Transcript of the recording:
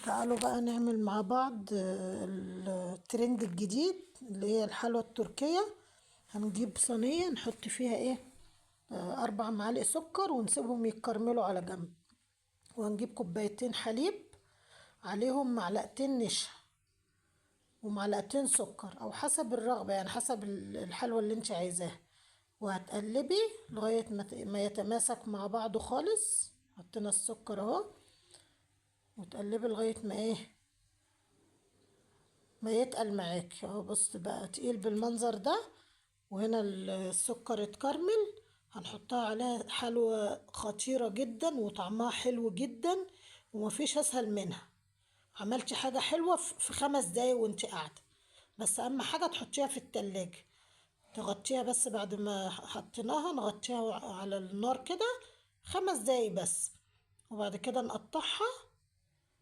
تعالوا بقى نعمل مع بعض الترند الجديد اللي هي الحلوى التركية. هنجيب صينية نحط فيها ايه 4 معالق سكر ونسيبهم يتكرملوا على جنب، وهنجيب كوبايتين حليب عليهم معلقتين نشا ومعلقتين سكر او حسب الرغبة، يعني حسب الحلوى اللي انت عايزاها، وهتقلبي لغاية ما يتماسك مع بعضه خالص. حطينا السكر اهو، وتقلبي لغاية ما ما يتقل معاك اهو. بص بقى تقيل بالمنظر ده، وهنا السكر اتكرمل. هنحطها عليها حلوى خطيرة جدا وطعمها حلو جدا، ومفيش اسهل منها. عملتي حاجة حلوة في 5 دقايق وانت قاعدة. بس اهم حاجة تحطيها في التلاجة، تغطيها بس بعد ما حطيناها نغطيها على النار كده 5 دقايق بس، وبعد كده نقطعها